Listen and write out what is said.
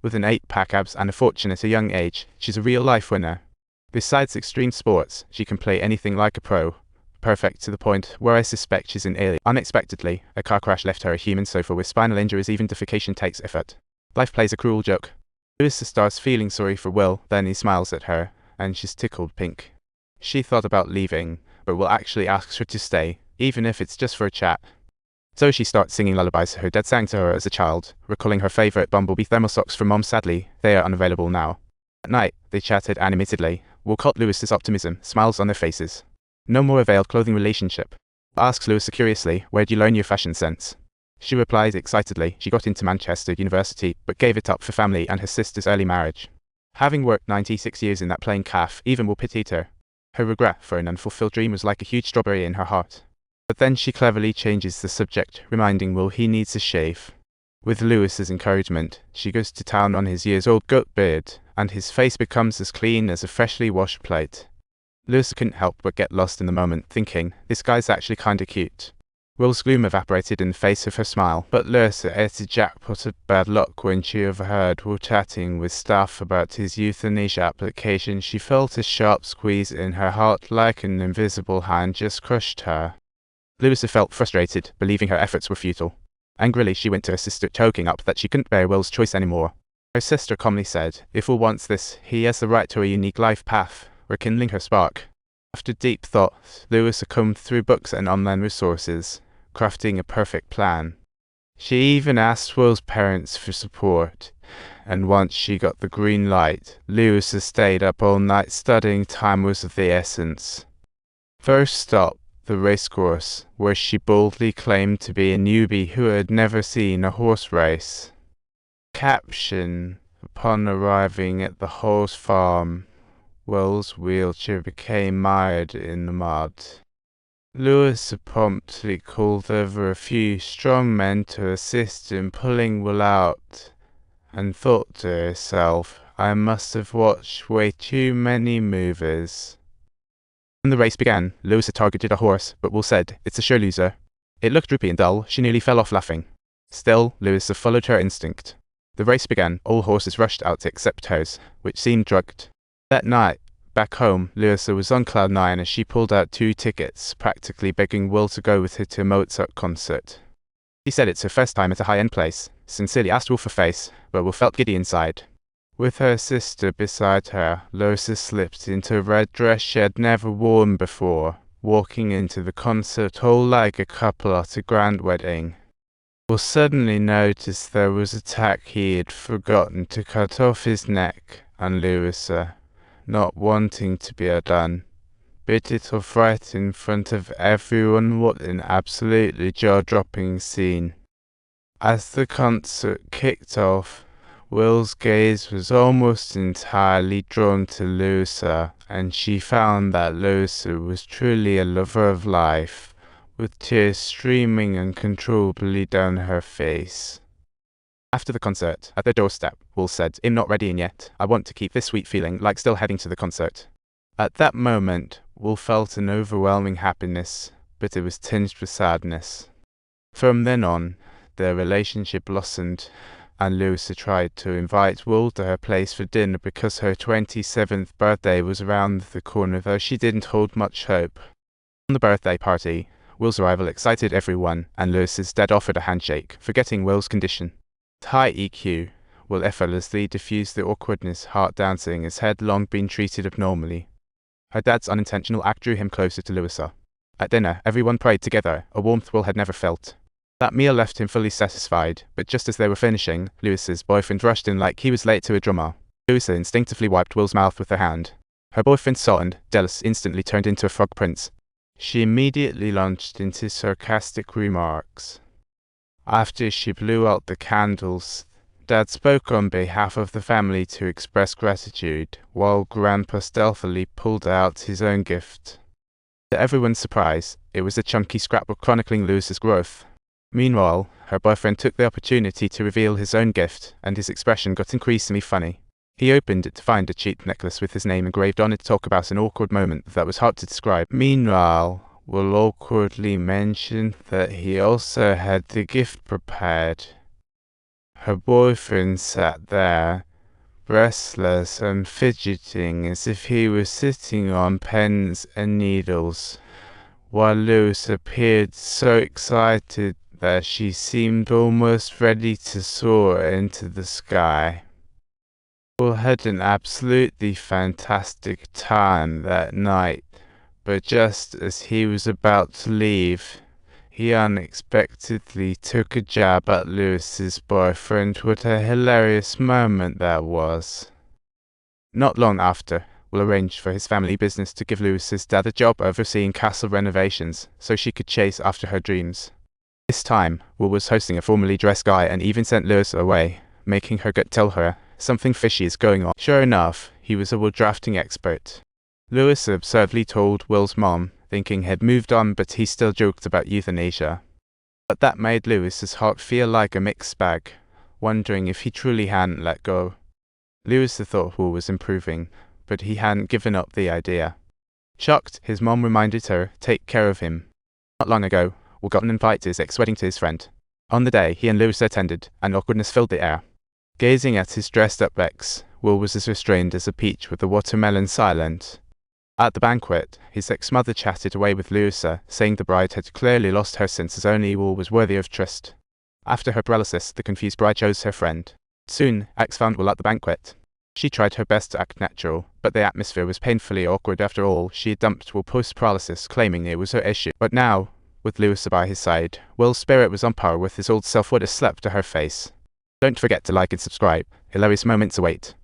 With an 8-pack abs and a fortune at a young age, she's a real-life winner. Besides extreme sports, she can play anything like a pro. Perfect to the point where I suspect she's an alien. Unexpectedly, a car crash left her a human sofa with spinal injuries. Even defecation takes effort. Life plays a cruel joke. Louisa starts feeling sorry for Will, then he smiles at her, and she's tickled pink. She thought about leaving, but Will actually asks her to stay, even if it's just for a chat. So she starts singing lullabies her dad sang to her as a child, recalling her favourite Bumblebee thermal socks from Mom. Sadly, they are unavailable now. At night, they chatted animatedly. Will caught Louisa's optimism, smiles on their faces. No more a veiled clothing relationship. Asks Louisa curiously, where'd you learn your fashion sense? She replies excitedly she got into Manchester University, but gave it up for family and her sister's early marriage. Having worked 96 years in that plain calf, even Will pitied her. Her regret for an unfulfilled dream was like a huge strawberry in her heart. But then she cleverly changes the subject, reminding Will he needs a shave. With Louisa's encouragement, she goes to town on his years-old goat beard, and his face becomes as clean as a freshly washed plate. Louisa couldn't help but get lost in the moment, thinking, this guy's actually kinda cute. Will's gloom evaporated in the face of her smile, but Louisa ate a jackpot of bad luck when she overheard Will chatting with staff about his euthanasia application. She felt a sharp squeeze in her heart, like an invisible hand just crushed her. Louisa felt frustrated, believing her efforts were futile. Angrily, she went to her sister, choking up that she couldn't bear Will's choice anymore. Her sister calmly said, if Will wants this, he has the right to a unique life path, rekindling her spark. After deep thought, Louisa combed through books and online resources, crafting a perfect plan. She even asked Will's parents for support, and once she got the green light, Louisa stayed up all night studying. Time was of the essence. First stop, the racecourse, where she boldly claimed to be a newbie who had never seen a horse race. Caption: upon arriving at the horse farm, Will's wheelchair became mired in the mud. Louisa promptly called over a few strong men to assist in pulling Will out, and thought to herself, I must have watched way too many movies. When the race began, Louisa targeted a horse, but Will said, it's a sure loser. It looked droopy and dull, she nearly fell off laughing. Still, Louisa followed her instinct. The race began, all horses rushed out except hers, which seemed drugged. That night, back home, Louisa was on cloud 9 as she pulled out 2 tickets, practically begging Will to go with her to a Mozart concert. She said it's her first time at a high-end place, sincerely asked Will for face, but Will felt giddy inside. With her sister beside her, Louisa slipped into a red dress she had never worn before, walking into the concert hall like a couple at a grand wedding. Will suddenly noticed there was a tack he had forgotten to cut off his neck, and Louisa, not wanting to be outdone, bit it off right in front of everyone. What an absolutely jaw-dropping scene. As the concert kicked off, Will's gaze was almost entirely drawn to Louisa, and she found that Louisa was truly a lover of life, with tears streaming uncontrollably down her face. After the concert, at their doorstep, Will said, I'm not ready in yet. I want to keep this sweet feeling like still heading to the concert. At that moment, Will felt an overwhelming happiness, but it was tinged with sadness. From then on, their relationship blossomed, and Louisa tried to invite Will to her place for dinner because her 27th birthday was around the corner, though she didn't hold much hope. On the birthday party, Will's arrival excited everyone, and Louisa's dad offered a handshake, forgetting Will's condition. With high EQ, Will effortlessly diffused the awkwardness, heart dancing as had long been treated abnormally. Her dad's unintentional act drew him closer to Louisa. At dinner, everyone prayed together, a warmth Will had never felt. That meal left him fully satisfied, but just as they were finishing, Louisa's boyfriend rushed in like he was late to a drama. Louisa instinctively wiped Will's mouth with her hand. Her boyfriend saw and, jealous, instantly turned into a frog prince. She immediately launched into sarcastic remarks. After she blew out the candles, Dad spoke on behalf of the family to express gratitude, while Grandpa stealthily pulled out his own gift. To everyone's surprise, it was a chunky scrapbook chronicling Louisa's growth. Meanwhile, her boyfriend took the opportunity to reveal his own gift, and his expression got increasingly funny. He opened it to find a cheap necklace with his name engraved on it to talk about an awkward moment that was hard to describe. Meanwhile, Will awkwardly mentioned that he also had the gift prepared. Her boyfriend sat there, restless and fidgeting as if he was sitting on pens and needles, while Lewis appeared so excited that she seemed almost ready to soar into the sky. Paul had an absolutely fantastic time that night, but just as he was about to leave, he unexpectedly took a jab at Lewis's boyfriend. What a hilarious moment that was. Not long after, Will arranged for his family business to give Lewis's dad a job overseeing castle renovations so she could chase after her dreams. This time, Will was hosting a formally dressed guy and even sent Lewis away, making her gut tell her something fishy is going on. Sure enough, he was a will drafting expert. Lewis absurdly told Will's mom, thinking he'd moved on, but he still joked about euthanasia. But that made Lewis's heart feel like a mixed bag, wondering if he truly hadn't let go. Lewis thought Will was improving, but he hadn't given up the idea. Shocked, his mom reminded her, take care of him. Not long ago, Will got an invite to his ex-wedding to his friend. On the day he and Lewis attended, an awkwardness filled the air. Gazing at his dressed-up ex, Will was as restrained as a peach with a watermelon silent. At the banquet, his ex-mother chatted away with Louisa, saying the bride had clearly lost her sense as only Will was worthy of trust. After her paralysis, the confused bride chose her friend. Soon, Ax found Will at the banquet. She tried her best to act natural, but the atmosphere was painfully awkward. After all, she had dumped Will post-paralysis, claiming it was her issue. But now, with Louisa by his side, Will's spirit was on par with his old self. What a slap to her face. Don't forget to like and subscribe. Hilarious moments await.